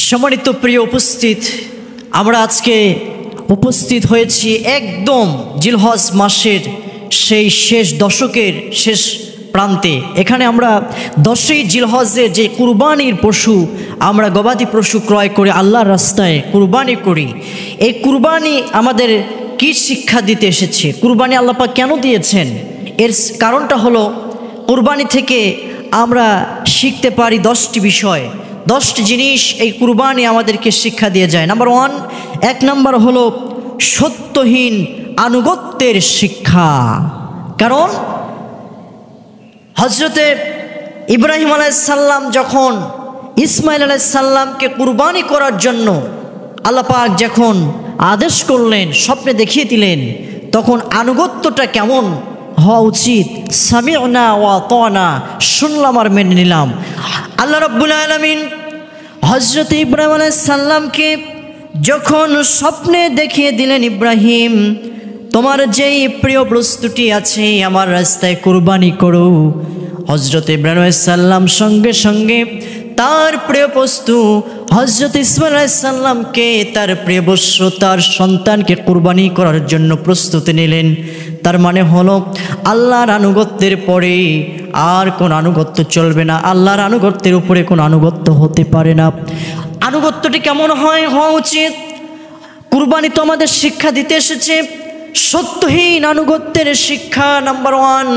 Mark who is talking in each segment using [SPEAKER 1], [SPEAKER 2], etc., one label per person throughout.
[SPEAKER 1] সম্মানিত প্রিয় উপস্থিত, আমরা আজকে উপস্থিত হয়েছি একদম জিলহজ মাসের সেই শেষ দশকের শেষ প্রান্তে। এখানে আমরা 10ই জিলহজের যে কুরবানির পশু, আমরা গবাদি পশু ক্রয় করে আল্লাহর রাস্তায় কুরবানি করি। এই কুরবানি আমাদের কি শিক্ষা দিতে এসেছে? কুরবানি আল্লাহ পাক কেন দিয়েছেন? এর কারণটা হলো, কুরবানি থেকে আমরা শিখতে পারি 10টি বিষয়, 10টি জিনিস এই কুরবানি আমাদেরকে শিক্ষা দিয়ে যায়। নাম্বার 1, 1 নম্বর হলো সত্যহীন আনুগত্যের শিক্ষা। কারণ হজরতে ইব্রাহিম আলাইহিসসালাম যখন ইসমাইল আলাইহিসসালামকে কুরবানি করার জন্য আল্লাহ পাক যখন আদেশ করলেন, স্বপ্নে দেখিয়ে দিলেন, তখন আনুগত্যটা কেমন হওয়া উচিত? সামি'না ওয়া আতা'না, শুনলাম আর মেনে নিলাম। আল্লাহ রাব্বুল আলামিন হযরত ইব্রাহিম আলাইহিসসালামকে যখন স্বপ্নে দেখিয়ে দিলেন, ইব্রাহিম তোমার যেই প্রিয় বস্তুটি আছে আমার রাস্তায় কুরবানি করো। হযরত ইব্রাহিম আলাইহিসসালাম সঙ্গে সঙ্গে তার প্রিয় বস্তু হযরত ইসমাইল আলাইহিসসালামকে, তার প্রিয় বস্তু তার সন্তানকে কুরবানি করার জন্য প্রস্তুতি নিলেন। তার মানে হলো আল্লাহর আনুগত্যের পরে আর কোন আনুগত্য চলবে না, আল্লাহর আনুগত্যের উপরে কোন আনুগত্য হতে পারে না। আনুগত্যটি কেমন হওয়া উচিত? কুরবানি তো আমাদের শিক্ষা দিতে এসেছে সত্যহীন আনুগত্যের শিক্ষা। নাম্বার 1,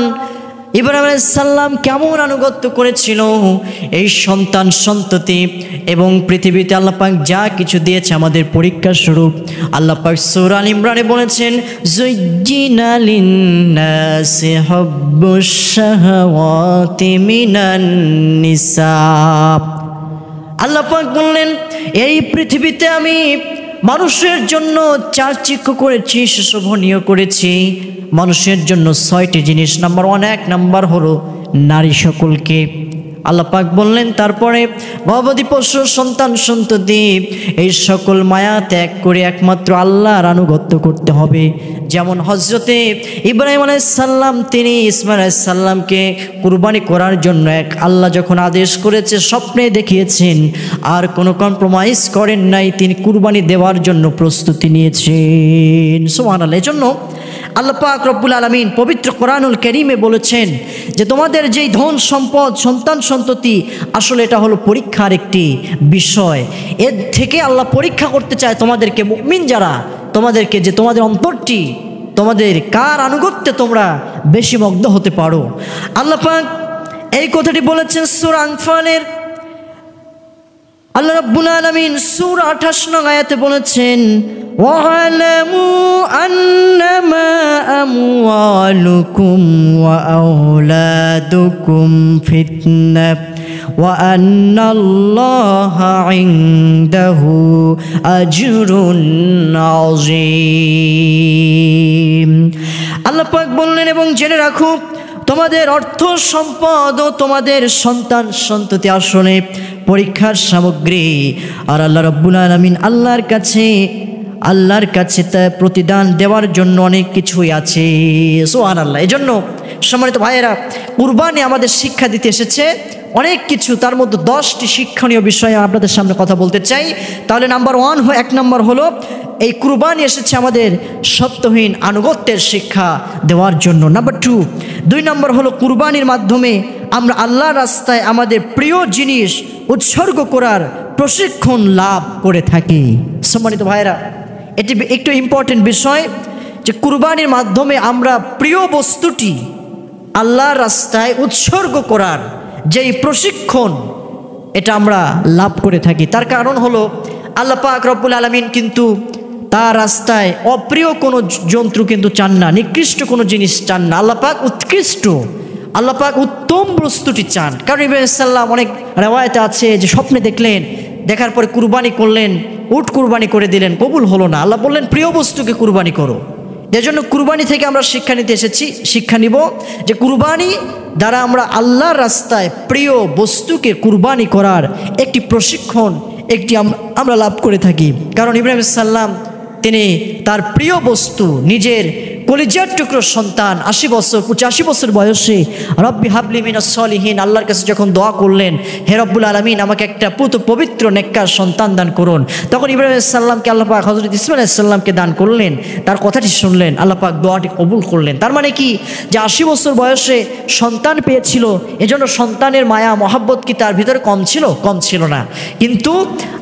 [SPEAKER 1] ইব্রাহিম আলাইহিসসালাম কেমন আনুগত্য করেছিল এই সন্তান সন্ততি এবং পৃথিবীতে আল্লাহ পাক যা কিছু দিয়েছে আমাদের পরীক্ষা স্বরূপ। আল্লাহ পাক সূরা আল ইমরানে বলেছেন, যুজ্জিনা লিন্নাসি হুব্বুশ শাহাওয়াতি মিনান নিসা। আল্লাহ পাক বললেন, এই পৃথিবীতে আমি মানুষের জন্য চাকচিক্য করেছি, সুশোভনীয় করেছি মানুষের জন্য 6টি জিনিস। নাম্বার 1, 1 নম্বর হলো নারী সকলকে। আল্লাহ পাক বললেন, তারপরে গবাদি পশু সন্তান সন্ততি এই সকল মায়া ত্যাগ করে একমাত্র আল্লাহর আনুগত্য করতে হবে। যেমন হযরতে ইব্রাহিম আলাইহিসসালাম তিনি ইসমাইল আলাইহিসসালামকে কুরবানি করার জন্য আল্লাহ যখন আদেশ করেছে, স্বপ্নে দেখিয়েছেন, আর কোনো কম্প্রোমাইজ করেন নাই, তিনি কুরবানি দেওয়ার জন্য প্রস্তুতি নিয়েছেন। সুবহানাল্লাহ। এজন্য আল্লাহ পাক রব্বুল আলামিন পবিত্র কোরআনুল কারীমে বলেছেন যে তোমাদের যেই ধন সম্পদ সন্তান সন্ততি, আসলে এটা হলো পরীক্ষার একটি বিষয়। এর থেকে আল্লাহ পরীক্ষা করতে চায় তোমাদেরকে, মুমিন যারা, তোমাদেরকে যে তোমাদের অন্তরটি, তোমাদের কার আনুগত্যে তোমরা বেশি মগ্ন হতে পারো। আল্লাহ পাক এই কথাটি বলেছেন সূরা আনফালের, আল্লাহ রাব্বুল আলামিন সূরা 28 নং আয়াতে বলেছেন, ওয়া'লামু আন্নামা আমওয়ালুকুম ওয়া আওলাদুকুম ফিতনাহ ওয়া আন্নাল্লাহা ইনদাহু আজরুন আযীম। আল্লাহ পাক বললেন, এবং জেনে রাখো তোমাদের অর্থ সম্পদ ও তোমাদের সন্তান সন্ততি আসলে পরীক্ষার সামগ্রী। আর আল্লাহ রাব্বুল আলামিন আল্লাহর কাছে তা প্রতিদান দেওয়ার জন্য অনেক কিছুই আছে। সুবহানাল্লাহ। এজন্য সম্মানিত ভাইয়েরা, কুরবানি আমাদের শিক্ষা দিতে এসেছে অনেক কিছু। তার মধ্যে 10টি শিক্ষণীয় বিষয়ে আপনাদের সামনে কথা বলতে চাই। তাহলে নাম্বার 1 নম্বর হলো এই কুরবানি এসেছে আমাদের সত্যহীন আনুগত্যের শিক্ষা দেওয়ার জন্য। নাম্বার 2 নম্বর হলো কুরবানির মাধ্যমে আমরা আল্লাহর রাস্তায় আমাদের প্রিয় জিনিস উৎসর্গ করার প্রশিক্ষণ লাভ করে থাকি। সম্মানিত ভাইয়েরা, এটি একটু ইম্পর্টেন্ট বিষয় যে কুরবানির মাধ্যমে আমরা প্রিয় বস্তুটি আল্লাহর রাস্তায় উৎসর্গ করার যেই প্রশিক্ষণ, এটা আমরা লাভ করে থাকি। তার কারণ হলো আল্লাহ পাক রব্বুল আলামিন কিন্তু তার রাস্তায় অপ্রিয় কোনো জন্তু কিন্তু চান না, নিকৃষ্ট কোনো জিনিস চান না। আল্লাহ পাক উৎকৃষ্ট, আল্লাহ পাক উত্তম বস্তুটি চান। কারণ ইব্রাহিম আলাইহিসসালাম অনেক রিওয়ায়াতে আছে যে স্বপ্নে দেখলেন, দেখার পরে কুরবানি করলেন, উট কুরবানি করে দিলেন, কবুল হলো না। আল্লাহ বললেন প্রিয় বস্তুকে কুরবানি করো। এর জন্য কুরবানি থেকে আমরা শিক্ষা নিব যে কুরবানি দ্বারা আমরা আল্লাহর রাস্তায় প্রিয় বস্তুকে কুরবানি করার একটি প্রশিক্ষণ আমরা লাভ করে থাকি। কারণ ইব্রাহিম আলাইহিস সালাম তিনি তার প্রিয় বস্তু নিজের কলিজার টুকরো সন্তান 80 বছর 85 বছর বয়সে রব্বি হাবলি মিনাস সলিহিন আল্লাহর কাছে যখন দোয়া করলেন, হে রব্বুল আলামিন আমাকে একটা পুত পবিত্র নেককার সন্তান দান করুন, তখন ইব্রাহিম আলাইহিস সালামকে আল্লাহ পাক হযরত ইসমাঈল আলাইহিস সালামকে দান করলেন। তার কথাটি শুনলেন, আল্লাহ পাক দোয়াটি কবুল করলেন। তার মানে কি, যে 80 বছর বয়সে সন্তান পেয়েছিল, এজন্য সন্তানের মায়া মহাব্বত কি তার ভিতরে কম ছিল? কম ছিল না। কিন্তু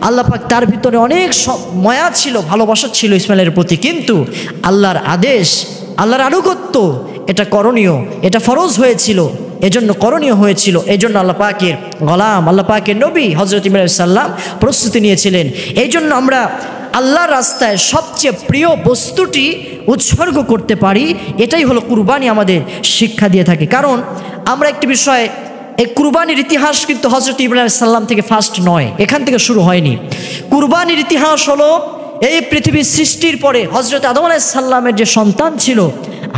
[SPEAKER 1] আল্লাহ পাক তার ভিতরে অনেক মায়া ছিল, ভালোবাসা ছিল ইসমাইলের প্রতি। কিন্তু আল্লাহর আদেশ, আল্লাহর আনুগত্য, এটা করণীয়, এটা ফরজ হয়েছিল, এজন্য করণীয় হয়েছিল। এজন্য আল্লাহ পাকের গোলাম, আল্লাহ পাকের নবী হযরত ইব্রাহিম আলাইহিস সালাম প্রস্তুতি নিয়েছিলেন। এই জন্য আমরা আল্লাহর রাস্তায় সবচেয়ে প্রিয় বস্তুটি উৎসর্গ করতে পারি, এটাই হলো কুরবানি আমাদের শিক্ষা দিয়ে থাকে। কারণ আমরা একটি বিষয়, এই কুরবানির ইতিহাস কিন্তু হযরত ইব্রাহিম আলাইহিস সালাম থেকে ফার্স্ট নয়, এখান থেকে শুরু হয়নি। কুরবানির ইতিহাস হলো এই পৃথিবীর সৃষ্টির পরে হযরত আদম আলাইহিস সালামের যে সন্তান ছিল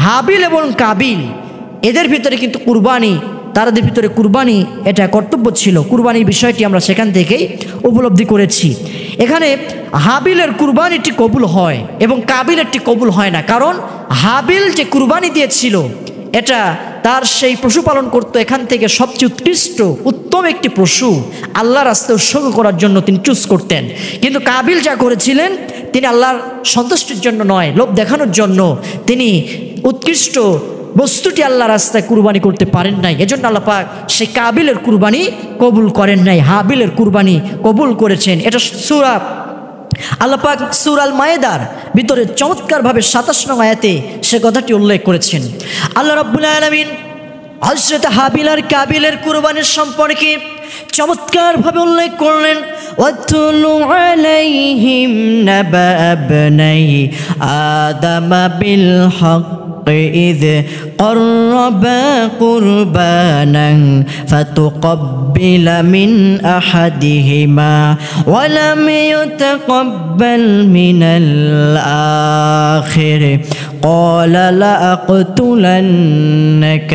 [SPEAKER 1] হাবিল এবং কাবিল, এদের ভিতরে কিন্তু কুরবানি, তাদের ভিতরে কুরবানি এটা কর্তব্য ছিল। কুরবানির বিষয়টি আমরা সেখান থেকেই উপলব্ধি করেছি। এখানে হাবিলের কুরবানিটি কবুল হয় এবং কাবিলেরটি কবুল হয় না। কারণ হাবিল যে কুরবানি দিয়েছিল, এটা তার সেই পশুপালন করতো, এখান থেকে সবচেয়ে উৎকৃষ্ট উত্তম একটি পশু আল্লাহর রাস্তায় উৎসর্গ করার জন্য তিনি চুজ করতেন। কিন্তু কাবিল যা করেছিলেন, তিনি আল্লাহর সন্তুষ্টির জন্য নয়, লোভ দেখানোর জন্য তিনি উৎকৃষ্ট বস্তুটি আল্লাহর রাস্তায় কুরবানি করতে পারেন নাই। এজন্য আল্লাহ পাক সেই কাবিলের কুরবানি কবুল করেন নাই, হাবিলের কুরবানি কবুল করেছেন। এটা সূরা আল্লাহ পাক সূরা আল মায়েদার ভিতরে চমৎকারভাবে 27 নং আয়াতে সে কথাটি উল্লেখ করেছেন। আল্লাহ রাব্বুল আলামিন হযরত হাবিল আর কাবিলের কুরবানির সম্পর্কে চমৎকারভাবে উল্লেখ করলেন। ওয়াতুলু আলাইহিম নাবা ইবনাই আদম বিল হক إذ قربا قربانا فتقبل من أحدهما ولم يتقبل من الآخر قال لأقتلنك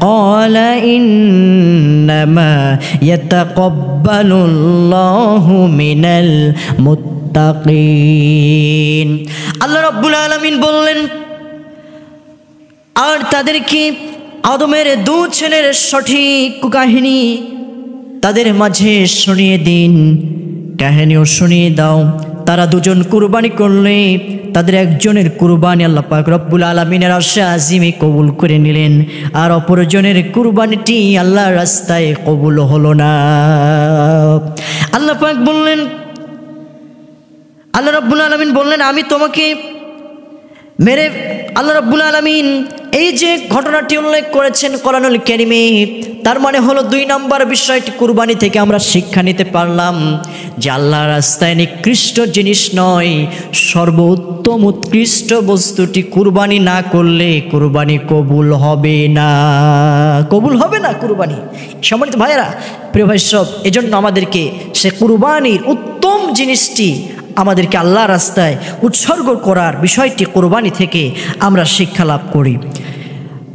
[SPEAKER 1] قال إنما يتقبل الله من المتقين আল্লাহ রাব্বুল আলামিন বললেন, আর তাদেরকে আদমের 2 ছেলের সঠিক কাহিনী তাদের মাঝে শুনিয়ে দিন, কাহিনীও শুনিয়ে দাও। তারা দুজন কুরবানি করলে তাদের একজনের কুরবানি আল্লাহ পাক রব্বুল আলামিনের আরশে আজিমে কবুল করে নিলেন, আর অপরজনের কুরবানিটি আল্লাহর রাস্তায় কবুল হলো না। আল্লাহ পাক বললেন, আল্লাহ রাব্বুল আলামিন বললেন, আমি তোমাকে মেরে, আল্লাহ রাব্বুল আলামিন এই যে ঘটনাটি উল্লেখ করেছেন কোরআনুল কারীমে, তার মানে হলো 2 নম্বর বিষয়টি কুরবানি থেকে আমরা শিক্ষা নিতে পারলাম যে আল্লাহর রাস্তায় নিকৃষ্ট জিনিস নয়, সর্বোত্তম উৎকৃষ্ট বস্তুটি কুরবানি না করলে কুরবানি কবুল হবে না, কবুল হবে না কুরবানি। সম্মানিত ভাইয়েরা, প্রিয় ভাই সব, এজন্য আমাদেরকে সে কুরবানির উত্তম জিনিসটি আমাদেরকে আল্লাহর রাস্তায় উৎসর্গ করার বিষয়টি কুরবানি থেকে আমরা শিক্ষা লাভ করি।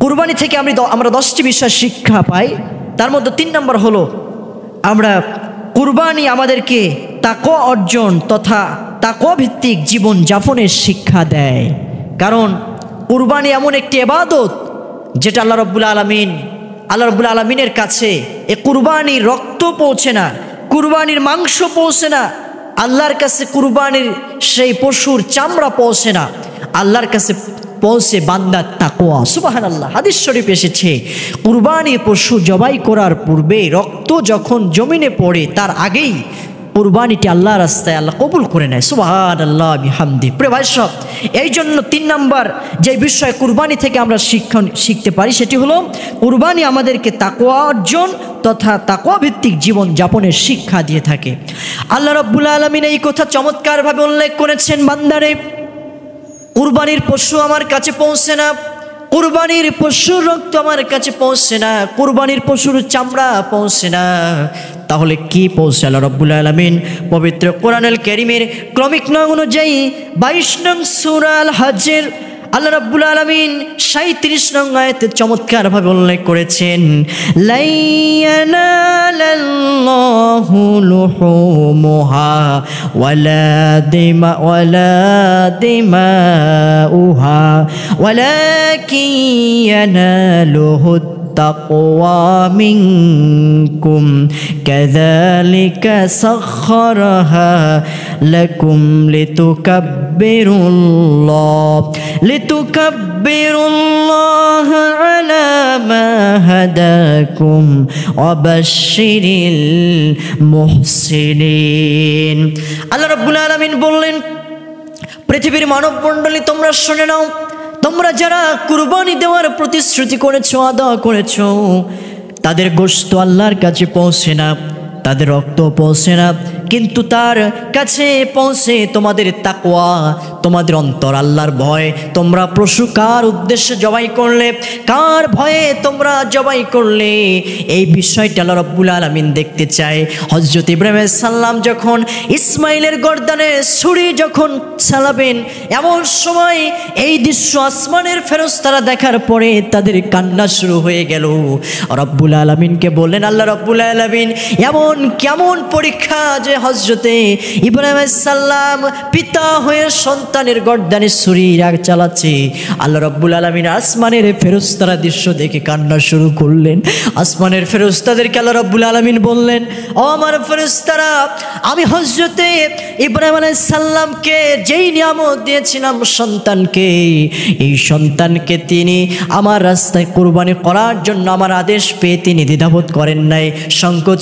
[SPEAKER 1] কুরবানি থেকে আমরা 10টি বিষয় শিক্ষা পাই। তার মধ্যে 3 নম্বর হলো আমরা কুরবানি আমাদেরকে তাকওয়া অর্জন তথা তাকওয়া ভিত্তিক জীবন যাপনের শিক্ষা দেয়। কারণ কুরবানি এমন একটি ইবাদত যেটা আল্লাহ রাব্বুল আলামিনের কাছে এই কুরবানির রক্ত পৌঁছে না, কুরবানির মাংস পৌঁছে না, আল্লাহর কাছে কুরবানির সেই পশুর চামড়া পৌঁছে না, আল্লাহর কাছে পৌঁছে বান্দার তাকওয়া। সুবহানাল্লাহ, হাদিস শরীফ এসেছে কুরবানির পশু জবাই করার পূর্বে রক্ত যখন জমিনে পড়ে তার আগেই কুরবানিটি আল্লাহর রাস্তায় আল্লাহ কবুল করে নেয়। সুবহানাল্লাহ বিহামদি। প্রিয় ভাই সব, এই জন্য 3 নম্বর যে বিষয় কুরবানি থেকে আমরা শিখতে পারি সেটি হলো কুরবানি আমাদেরকে তাকওয়া অর্জন তথা তাকওয়া ভিত্তিক জীবন যাপনের শিক্ষা দিয়ে থাকে। আল্লাহ রাব্বুল আলামিন এই কথা চমৎকারভাবে উল্লেখ করেছেন, বান্দারে কুরবানির পশু আমার কাছে পৌঁছে না, কুরবানির পশুর রক্ত আমার কাছে পৌঁছে না, কুরবানির পশুর চামড়া পৌঁছে না, তাহলে কি পৌঁছে? আল্লাহ রাব্বুল আলামিন পবিত্র কোরআনুল কারীমের ক্রমিক নং অনুযায়ী 22 নং সূরা আল হজ্জের আল্লাহ রাব্বুল আলামিন 37 নং আয়াতে চমৎকার ভাবে উল্লেখ করেছেন, লাইয়ানালাল্লাহু লুহুমুহা ওয়ালা দিমাউহা ওয়ালাকিন ইয়ানালুহু التقوى منكم كذلك سخرها لكم لتكبروا الله على ما هداكم وبشر المحسنين আল্লাহ রাব্বুল আলামিন বললেন, পৃথিবীর মানব মণ্ডলী তোমরা শুনে নাও, তোমরা যারা কুরবানি দেওয়ার প্রতিশ্রুতি করেছো, আদা করেছো, তাদের গোশত আল্লাহর কাছে পৌঁছে না, তাদের রক্ত পৌঁছে না, কিন্তু তার কাছে পৌঁছে তোমাদের তাকওয়া, তোমাদের অন্তর, আল্লাহর ভয়। তোমরা পশু কার উদ্দেশ্যে জবাই করলে, কার ভয়ে তোমরা জবাই করলে, এই বিষয়টা আল্লাহ রাব্বুল আলামিন দেখতে চায়। হযরত ইব্রাহিম আলাইহিস সালাম যখন ইসমাইলের গর্দানে ছুরি যখন চালাবেন, এমন সময় এই দৃশ্য আসমানের ফেরেশতারা দেখার পরে তাদের কান্না শুরু হয়ে গেল। রাব্বুল আলামিনকে বললেন, আল্লাহ রাব্বুল আলামিন এমন কেমন পরীক্ষা যে হযরতে ইব্রাহিম আলাইহিস সালাম পিতা হয়ে সন্তানের গর্দানে ছুরি চালাচ্ছে। আল্লাহ রাব্বুল আলামিন আসমানের ফেরেশতারা দৃশ্য দেখে কান্না শুরু করলেন। আসমানের ফেরেশতাদেরকে আল্লাহ রাব্বুল আলামিন বললেন, ও আমার ফেরেশতারা, আমি হযরতে ইব্রাহিম আলাইহিস সালামকে যেই নিয়ামত দিয়েছিলাম সন্তানকে, এই সন্তানকে তিনি আমার রাস্তায় কুরবানি করার জন্য আমার আদেশ পেয়ে তিনি দ্বিধাবোধ করেন নাই, সংকোচ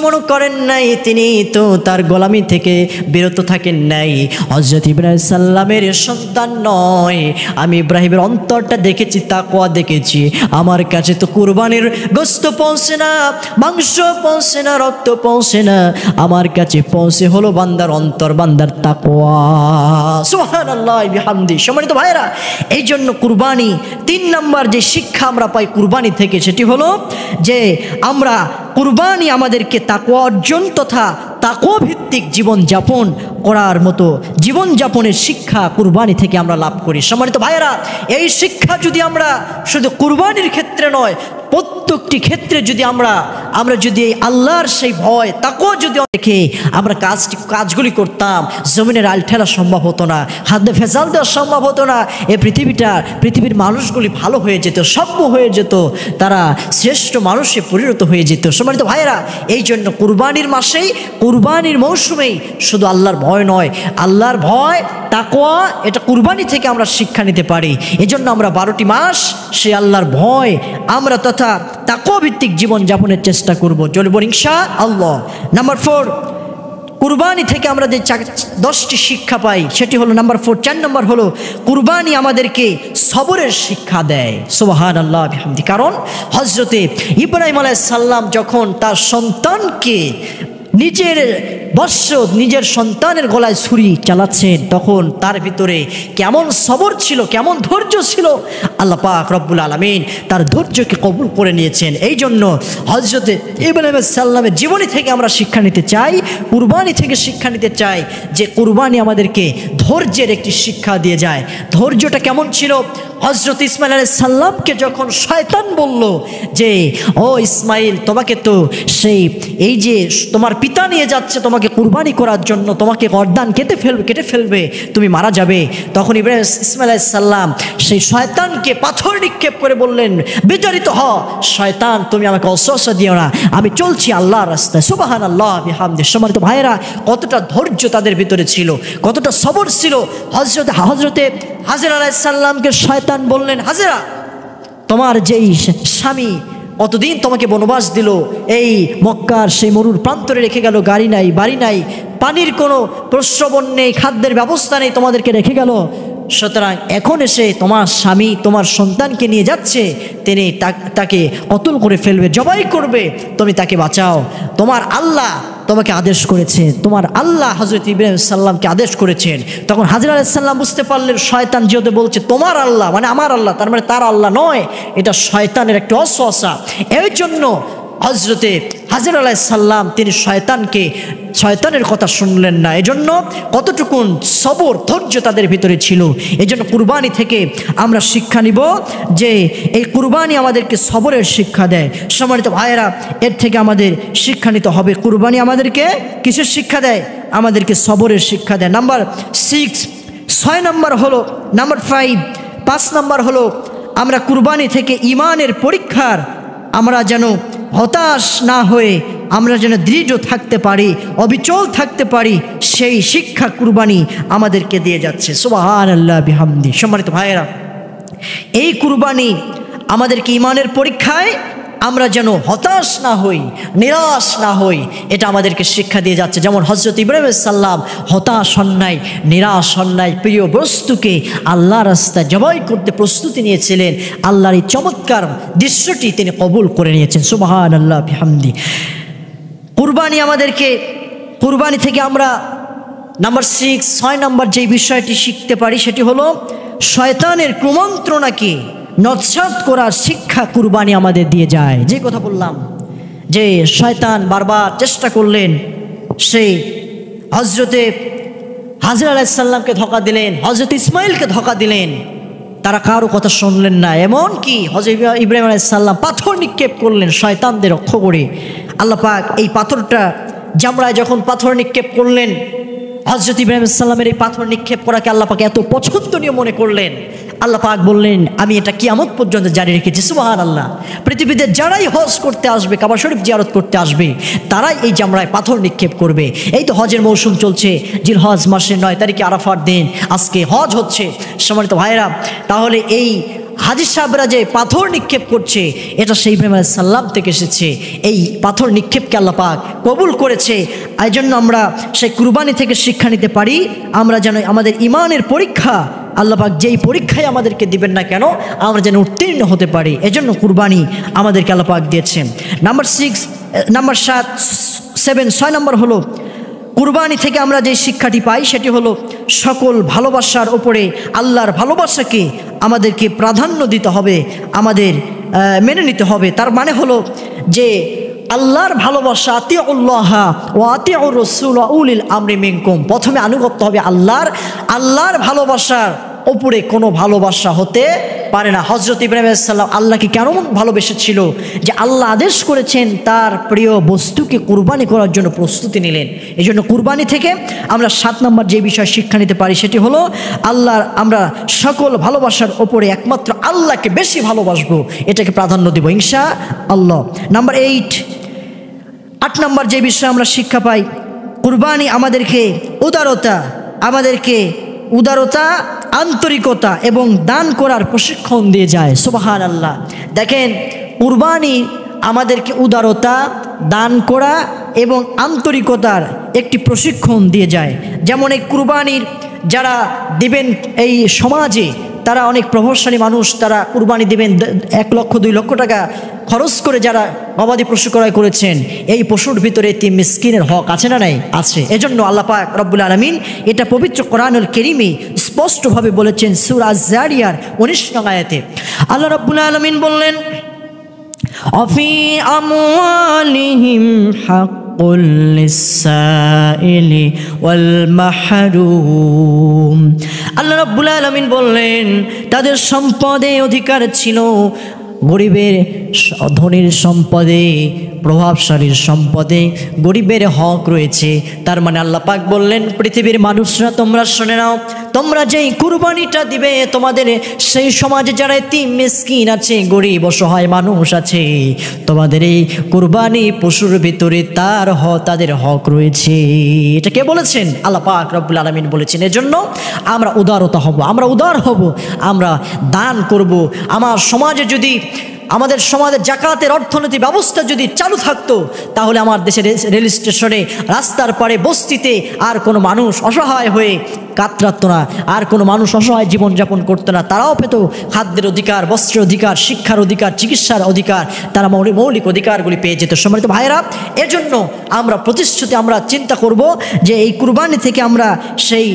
[SPEAKER 1] মনে করেন নাই, তিনি তো তার গোলামি থেকে বিরত থাকেন নাই। হযরত ইব্রাহিম সাল্লামের সন্তান নয়, আমি ইব্রাহিমের অন্তরটা দেখেছি, তাকওয়া দেখেছি। আমার কাছে তো কুরবানির গোশত পৌঁছে না, মাংস পৌঁছে না, রক্ত পৌঁছে না, আমার কাছে পৌঁছে হলো বান্দার অন্তর, বান্দার তাকওয়া। সুবহানাল্লাহ বিহামদি। সম্মানিত ভাইরা, এই জন্য কুরবানি 3 নম্বর যে শিক্ষা আমরা পাই কুরবানি থেকে, সেটি হলো যে আমরা কুরবানি আমাদেরকে তাকওয়া অর্জন তথা তাকওয়া ভিত্তিক জীবনযাপন করার মতো জীবনযাপনের শিক্ষা কুরবানি থেকে আমরা লাভ করি। সম্মানিত ভাইয়েরা, এই শিক্ষা যদি আমরা শুধু কুরবানির ক্ষেত্রে নয়, প্রত্যেকটি ক্ষেত্রে যদি আমরা যদি আল্লাহর সেই ভয় তাকওয়া যদি দেখে আমরা কাজগুলি করতাম, জমিনের আল ঠেলা সম্ভব হতো না, খাদ্যে ভেজাল দেওয়া সম্ভব হতো না, পৃথিবীর মানুষগুলি ভালো হয়ে যেত, সভ্য হয়ে যেত, তারা শ্রেষ্ঠ মানুষে পরিণত হয়ে যেত। সম্মানিত ভাইয়েরা, এই জন্য কুরবানির মাসেই, কুরবানির মৌসুমেই শুধু আল্লাহর ভয় নয়, আল্লাহর ভয় তাকওয়া এটা কুরবানি থেকে আমরা শিক্ষা নিতে পারি। এজন্য আমরা 12টি মাস সেই আল্লাহর ভয় আমরা তথা তাকওয়া ভিত্তিক জীবনযাপনের চেষ্টা করব, চলব ইনশাআল্লাহ। নাম্বার 4, কুরবানি থেকে আমরা যে 10টি শিক্ষা পাই সেটি হলো নাম্বার 4, 4 নম্বর হলো কুরবানি আমাদেরকে সবরের শিক্ষা দেয়। সুবহানাল্লাহ বিহামদি। কারণ হযরতে ইব্রাহিম আলাইহিস সালাম যখন তার সন্তানকে নিজের সন্তানের গলায় ছুরি চালাচ্ছেন, তখন তার ভিতরে কেমন সবর ছিল, কেমন ধৈর্য ছিল, আল্লাহ পাক রব্বুল আলামিন তার ধৈর্যকে কবুল করে নিয়েছেন। এই জন্য হযরতে ইব্রাহিম আলাইহিস সালামের জীবনী থেকে আমরা শিক্ষা নিতে চাই, কুরবানি থেকে শিক্ষা নিতে চাই যে কুরবানি আমাদেরকে ধৈর্যের একটি শিক্ষা দিয়ে যায়। ধৈর্যটা কেমন ছিল? হযরত ইসমাইল আলাইহিস সালামকে যখন শয়তান বলল যে, ও ইসমাইল, তোমাকে তো এই যে তোমার পিতা নিয়ে যাচ্ছে তোমাকে কুরবানি করার জন্য, তোমাকে গর্দান কেটে ফেলবে, তুমি মারা যাবে, তখন ইসমাইল আলাইহিস সালাম সেই শয়তানকে পাথর নিক্ষেপ করে বললেন, বিতাড়িত হ শয়তান, তুমি আমাকে অসহসা দিও না, আমি চলছি আল্লাহর রাস্তায়। সুবহানাল্লাহ বিহামদি। সম্মানিত ভাইয়েরা, কতটা ধৈর্য তাদের ভিতরে ছিল, কতটা সবর ছিল। হযরতে হাজেরা আলাইহিস সালামকে শয়তান বললেন, হাজেরা, তোমার যেই স্বামী কতদিন তোমাকে বনবাস দিল, এই মক্কার সেই মরুর প্রান্তরে রেখে গেল, গাড়ি নাই, বাড়ি নাই, পানির কোনো প্রশ্রবণ নেই, খাদ্যের ব্যবস্থা নেই, তোমাদেরকে রেখে গেল, সুতরাং এখন এসে তোমার স্বামী তোমার সন্তানকে নিয়ে যাচ্ছে, তিনি তাকে কতল করে ফেলবে, জবাই করবে, তুমি তাকে বাঁচাও, তোমার আল্লাহ তোমাকে আদেশ করেছে, তোমার আল্লাহ হযরত ইব্রাহিম সাল্লামকে আদেশ করেছেন। তখন হাজেরা আলাইহিস সালাম বুঝতে পারলেন শয়তান যেহেতু বলছে তোমার আল্লাহ মানে আমার আল্লাহ, তার মানে তার আল্লাহ নয়, এটা শয়তানের একটা অসওয়াসা। এই জন্য হজরতে হাজর আলাইহিস সালাম তিনি শয়তানের কথা শুনলেন না। এজন্য কতটুকুন সবর ধৈর্য তাদের ভিতরে ছিল। এজন্য কুরবানি থেকে আমরা শিক্ষা নিব যে এই কুরবানি আমাদেরকে সবরের শিক্ষা দেয়। সম্মানিত ভাইয়েরা, এর থেকে আমাদের শিক্ষা নিতে হবে। কুরবানি আমাদেরকে কিসের শিক্ষা দেয়? আমাদেরকে সবরের শিক্ষা দেয়। নাম্বার 6 নাম্বার হলো, নাম্বার 5 নাম্বার হলো আমরা কুরবানি থেকে ঈমানের পরীক্ষার আমরা যেন হতাশ না হয়ে আমরা যেন দৃঢ় থাকতে পারি, অবিচল থাকতে পারি, সেই শিক্ষা কুরবানি আমাদেরকে দিয়ে যাচ্ছে। সুবহানাল্লাহ বিহামদি। সম্মানিত ভাইয়েরা, এই কুরবানি আমাদেরকে ঈমানের পরীক্ষায় আমরা যেন হতাশ না হই, নিরাশ না হই, এটা আমাদেরকে শিক্ষা দিয়ে যাচ্ছে। যেমন হযরত ইব্রাহিম আলাইহিস সালাম হতাশ হন নাই, নিরাশ হন নাই, প্রিয় বস্তুকে আল্লাহর রাস্তায় জবাই করতে প্রস্তুতি নিয়েছিলেন। আল্লাহর এই চমৎকার দৃশ্যটি তিনি কবুল করে নিয়েছেন। সুবহানাল্লাহ বিহামদি। কুরবানি থেকে আমরা নাম্বার 6 নাম্বার যে বিষয়টি শিখতে পারি সেটি হলো শয়তানের কুমন্ত্রণাকে নস্যাৎ করার শিক্ষা কুরবানি আমাদের দিয়ে যায়। যে কথা বললাম যে শয়তান বারবার চেষ্টা করলেন, সেই হজরতে হাজর আলাইহিস সালামকে ধোঁকা দিলেন, হজরত ইসমাইলকে ধোঁকা দিলেন, তারা কারো কথা শুনলেন না। এমন কি হযরত ইব্রাহিম আলাইহিস সালাম পাথর নিক্ষেপ করলেন শয়তানদের লক্ষ্য করে। আল্লাহ পাক এই পাথরটা জামরায় যখন পাথর নিক্ষেপ করলেন, হযরত ইব্রাহিম আলাইহিস সালামের এই পাথর নিক্ষেপ করাকে আল্লাহ পাক এত পছন্দনীয় মনে করলেন। আল্লাহ পাক বললেন, আমি এটা কিয়ামত পর্যন্ত জারি রেখেছি। সুবহানাল্লাহ। পৃথিবীতে যারাই হজ করতে আসবে, কাবা শরীফ জিয়ারত করতে আসবে, তারাই এই জামরায় পাথর নিক্ষেপ করবে। এই তো হজের মৌসুম চলছে, জিলহজ মাসের 9 তারিখে আরাফার দিন, আজকে হজ হচ্ছে। সম্মানিত ভাইয়েরা, তাহলে এই হাজী সাহেবরা যে পাথর নিক্ষেপ করছে, এটা সেই ইব্রাহিম আলাইহিস সালাম থেকে এসেছে। এই পাথর নিক্ষেপকে আল্লাহ পাক কবুল করেছে। এই জন্য আমরা সেই কুরবানি থেকে শিক্ষা নিতে পারি, আমরা যেন আমাদের ঈমানের পরীক্ষা আল্লাহ পাক যেই পরীক্ষায় আমাদেরকে দিবেন না কেন, আমরা যেন উত্তীর্ণ হতে পারি। এজন্য কুরবানি আমাদেরকে আল্লাহ পাক দিয়েছেন। নাম্বার 6 নাম্বার হলো কুরবানি থেকে আমরা যে শিক্ষাটি পাই সেটি হলো সকল ভালোবাসার উপরে আল্লাহর ভালোবাসাকে আমাদেরকে প্রাধান্য দিতে হবে, আমাদের মেনে নিতে হবে। তার মানে হলো যে আল্লাহর ভালোবাসা, আতিউল্লাহ ওয়া আতিউর রাসূল ওয়া উলিল আমরি মিনকুম, প্রথমে আনুগত্য হবে আল্লাহর ভালোবাসার উপরে কোনো ভালোবাসা হতে পারে না। হযরত ইব্রাহিম আলাইহিস সালাম আল্লাহকে কেমন ভালোবেসেছিল যে আল্লাহ আদেশ করেছেন তার প্রিয় বস্তুকে কুরবানি করার জন্য প্রস্তুতি নিলেন। এই জন্য কুরবানি থেকে আমরা 7 নম্বর যে বিষয় শিক্ষা নিতে পারি সেটি হলো আমরা সকল ভালোবাসার ওপরে একমাত্র আল্লাহকে বেশি ভালোবাসবো, এটাকে প্রাধান্য দেব ইনশাআল্লাহ। নাম্বার 8 নম্বর যে বিষয় আমরা শিক্ষা পাই, কুরবানি আমাদেরকে উদারতা, আন্তরিকতা এবং দান করার প্রশিক্ষণ দিয়ে যায়। সুবহানাল্লাহ। দেখেন, কুরবানি আমাদেরকে উদারতা, দান করা এবং আন্তরিকতার একটি প্রশিক্ষণ দিয়ে যায়। যেমন এই কুরবানির যারা দিবেন এই সমাজে, তারা অনেক প্রভাবশালী মানুষ, তারা কুরবানি দিবেন 1 লক্ষ 2 লক্ষ টাকা খরচ করে যারা গবাদি পশু ক্রয় করেছেন। এই পশুর ভিতরে এতিম মিসকিনের হক আছে না নাই? আছে। এজন্য আল্লাহ পাক রব্বুল আলামিন এটা পবিত্র কোরআনুল কারীমে স্পষ্টভাবে বলেছেন সূরা আয-যারিয়ার 19 নং আয়াতে। আল্লাহ রব্বুল আলামিন বললেন, অফি আমওয়ালিহিম হাক্কুল লিস-সাইলি ওয়াল মাহরুম। আল্লাহ রব্বুল আলামিন বললেন, তাদের সম্পদে অধিকার ছিল, গরিবের ধনীর সম্পদে, প্রভাবশালীর সম্পদে গরিবের হক রয়েছে। তার মানে আল্লাহ পাক বললেন, পৃথিবীর মানুষরা তোমরা শুনে নাও, তোমরা যেই কুরবানিটা দিবে, তোমাদের সেই সমাজে যারা এতিম মিসকিন আছে, গরিব অসহায় মানুষ আছে, তোমাদের এই কুরবানি পশুর ভিতরে তাদের হক রয়েছে। এটা কে বলেছেন? আল্লাহ পাক রব্বুল আলামিন বলেছেন। এজন্য আমরা উদার হব, আমরা দান করব। আমাদের সমাজের জাকাতের অর্থনৈতিক ব্যবস্থা যদি চালু থাকতো, তাহলে আমার দেশের রেল স্টেশনে, রাস্তার পাড়ে, বস্তিতে আর কোনো মানুষ অসহায় হয়ে কাতরাতো না, আর কোনো মানুষ অসহায় জীবনযাপন করতো না। তারাও পেত খাদ্যের অধিকার, বস্ত্রের অধিকার, শিক্ষার অধিকার, চিকিৎসার অধিকার, তারা মৌলিক অধিকারগুলি পেয়ে যেত। সম্মানিত ভাইরা, এজন্য আমরা প্রতিশ্রুতি আমরা চিন্তা করব যে এই কুরবানি থেকে আমরা সেই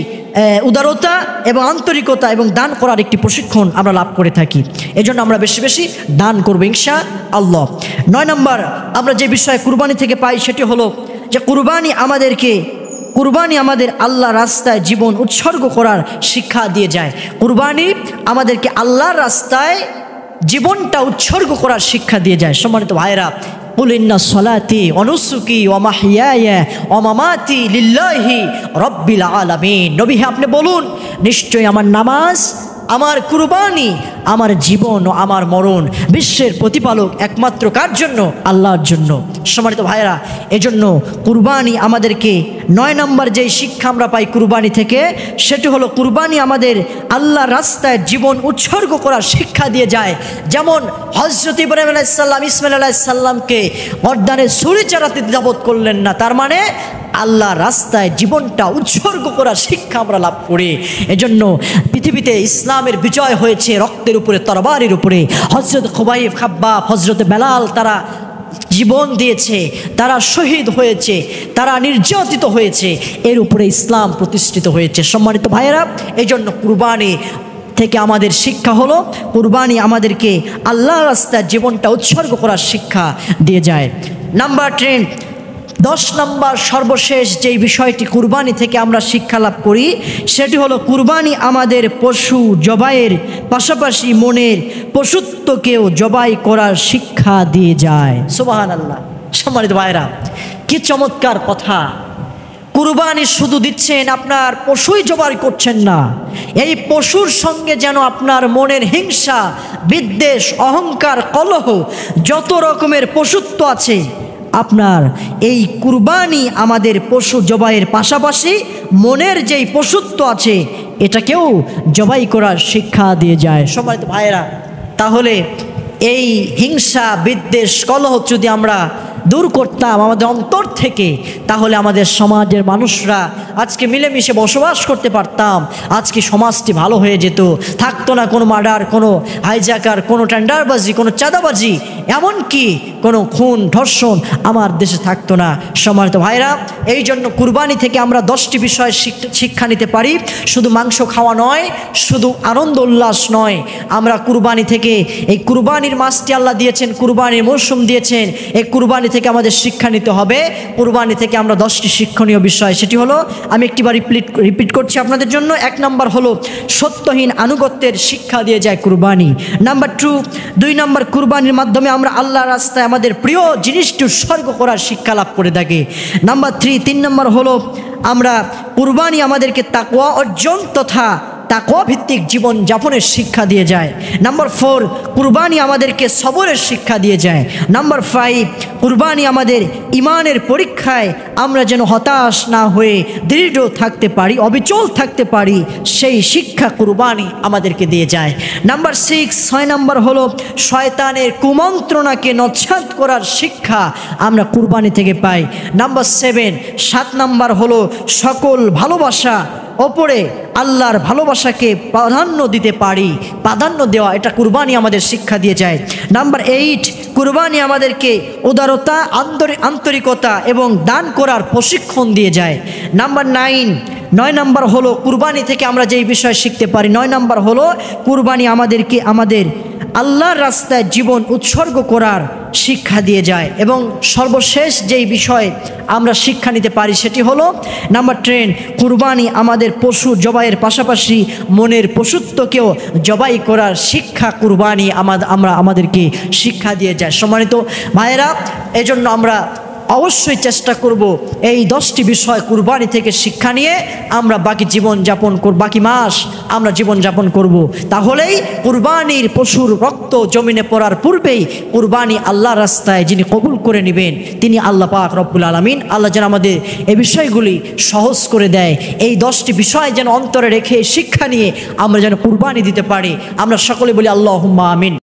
[SPEAKER 1] উদারতা এবং আন্তরিকতা এবং দান করার একটি প্রশিক্ষণ আমরা লাভ করে থাকি। এজন্য আমরা বেশি বেশি দান করবো ইনশাআল্লাহ। 9 নম্বর আমরা যে বিষয়ে কুরবানি থেকে পাই সেটি হলো যে কুরবানি আমাদের আল্লাহ রাস্তায় জীবন উৎসর্গ করার শিক্ষা দিয়ে যায়। কুরবানি আমাদেরকে আল্লাহর রাস্তায় জীবনটা উৎসর্গ করার শিক্ষা দিয়ে যায়। সম্মানিত ভাইরা, কুল ইন্না সলাতি ওয়া নুসুকি ওয়া মাহইয়ায়া ওয়া মামাতি লিল্লাহি রাব্বিল আলামিন। নবী, আপনি বলুন, নিশ্চয়ই আমার নামাজ, আমার কুরবানি, আমার জীবন ও আমার মরণ বিশ্বের প্রতিপালক একমাত্র কার জন্য? আল্লাহর জন্য। সম্মানিত ভাইরা, এজন্য কুরবানি আমাদেরকে 9 নম্বর যেই শিক্ষা আমরা পাই কুরবানি থেকে, সেটি হলো কুরবানি আমাদের আল্লাহর রাস্তায় জীবন উৎসর্গ করার শিক্ষা দিয়ে যায়। যেমন হযরত ইব্রাহিম আলাইহিস সালাম ইসমাঈল আলাইহিস সালামকে গর্দানে ছুরি চালাতে দ্বিধাবোধ করলেন না, তার মানে আল্লাহর রাস্তায় জীবনটা উৎসর্গ করার শিক্ষা আমরা লাভ করি। এজন্য পৃথিবীতে ইসলামের বিজয় হয়েছে রক্তের উপরে, তরবারির উপরে। হযরত খুবাইব, খাব্বাব, হযরত বেলাল তারা জীবন দিয়েছে, তারা শহীদ হয়েছে, তারা নির্যাতিত হয়েছে, এর উপরে ইসলাম প্রতিষ্ঠিত হয়েছে। সম্মানিত ভাইয়েরা, এই জন্য কুরবানি থেকে আমাদের শিক্ষা হলো কুরবানি আমাদেরকে আল্লাহর রাস্তায় জীবনটা উৎসর্গ করার শিক্ষা দিয়ে যায়। নাম্বার 10 নম্বর সর্বশেষ যেই বিষয়টি কুরবানি থেকে আমরা শিক্ষা লাভ করি সেটি হলো কুরবানি আমাদের পশু জবাইয়ের পাশাপাশি মনের পশুত্বকেও জবাই করার শিক্ষা দিয়ে যায়। সুবহানাল্লাহ। সম্মানিত ভাইরা, কি চমৎকার কথা! কুরবানি শুধু দিচ্ছেন, আপনার পশুই জবাই করছেন না, এই পশুর সঙ্গে যেন আপনার মনের হিংসা, বিদ্বেষ, অহংকার, কলহ, যত রকমের পশুত্ব আছে, আপনার এই কুরবানি আমাদের পশু জবাইয়ের পাশাপাশি মনের যেই পশুত্ব আছে এটাকেও জবাই করার শিক্ষা দিয়ে যায়। সম্মানিত ভাইয়েরা, তাহলে এই হিংসা, বিদ্বেষ, কলহ যদি আমরা দূর করতাম আমাদের অন্তর থেকে, তাহলে আমাদের সমাজের মানুষরা আজকে মিলেমিশে বসবাস করতে পারতাম। আজকে সমাজটি ভালো হয়ে যেত, থাকতো না কোনো মার্ডার, কোনো হাইজ্যাকার, কোনো টেন্ডারবাজি, কোনো চাঁদাবাজি, এমনকি কোনো খুন ধর্ষণ আমার দেশে থাকতো না। সম্মানিত ভাইরা, এই জন্য কুরবানি থেকে আমরা 10টি বিষয় শিক্ষা নিতে পারি। শুধু মাংস খাওয়া নয়, শুধু আনন্দ উল্লাস নয়, আমরা কুরবানি থেকে, এই কুরবানির মাসটি আল্লাহ দিয়েছেন, কুরবানির মৌসুম দিয়েছেন, এই কুরবানি থেকে আমাদের শিক্ষা নিতে হবে। কুরবানি থেকে আমরা 10টি শিক্ষণীয় বিষয়, সেটি হলো, আমি একটিবার রিপিট করছি আপনাদের জন্য। 1 নম্বর হলো সত্যহীন আনুগত্যের শিক্ষা দিয়ে যায় কুরবানি। নাম্বার 2 নম্বর, কুরবানির মাধ্যমে আমরা আল্লাহর রাস্তায় আমাদের প্রিয় জিনিসটি উৎসর্গ করার শিক্ষা লাভ করে থাকি। নাম্বার 3 নম্বর হলো আমরা কুরবানি আমাদেরকে তাকওয়া অর্জন তথা তাকওয়া ভিত্তিক জীবন যাপনের শিক্ষা দিয়ে যায়। নাম্বার 4, কুরবানি আমাদেরকে সবরের শিক্ষা দিয়ে যায়। নাম্বার 5, কুরবানি আমাদের ইমানের পরীক্ষায় আমরা যেন হতাশ না হয়ে দৃঢ় থাকতে পারি, অবিচল থাকতে পারি, সেই শিক্ষা কুরবানি আমাদেরকে দিয়ে যায়। নাম্বার 6 নম্বর হলো শয়তানের কুমন্ত্রণাকে নস্যাৎ করার শিক্ষা আমরা কুরবানি থেকে পাই। নাম্বার 7 নম্বর হলো সকল ভালোবাসা ওপরে আল্লাহর ভালোবাসাকে প্রাধান্য দিতে পারি, প্রাধান্য দেওয়া, এটা কুরবানি আমাদের শিক্ষা দিয়ে যায়। নাম্বার 8, কুরবানি আমাদেরকে উদারতা, আন্তরিকতা এবং দান করার প্রশিক্ষণ দিয়ে যায়। নাম্বার 9 নম্বর হলো কুরবানি থেকে আমরা যেই বিষয় শিখতে পারি, 9 নম্বর হলো কুরবানি আমাদেরকে আমাদের আল্লাহর রাস্তায় জীবন উৎসর্গ করার শিক্ষা দিয়ে যায়। এবং সর্বশেষ যেই বিষয় আমরা শিক্ষা নিতে পারি সেটি হলো নাম্বার 10, কুরবানি আমাদের পশু জবাইয়ের পাশাপাশি মনের পশুত্বকেও জবাই করার শিক্ষা কুরবানি আমাদেরকে শিক্ষা দিয়ে যায়। সম্মানিত ভাইয়েরা, এজন্য আমরা অবশ্যই চেষ্টা করব এই 10টি বিষয় কুরবানি থেকে শিক্ষা নিয়ে আমরা বাকি বাকি মাস আমরা জীবনযাপন করব। তাহলেই কুরবানির পশুর রক্ত জমিনে পড়ার পূর্বেই কুরবানি আল্লাহর রাস্তায় যিনি কবুল করে নেবেন তিনি আল্লাহ পাক রব্বুল আলামিন। আল্লাহ যেন আমাদের এই বিষয়গুলি সহজ করে দেয়, এই 10টি বিষয় যেন অন্তরে রেখে শিক্ষা নিয়ে আমরা যেন কুরবানি দিতে পারি। আমরা সকলে বলি আল্লাহুম্মা আমিন।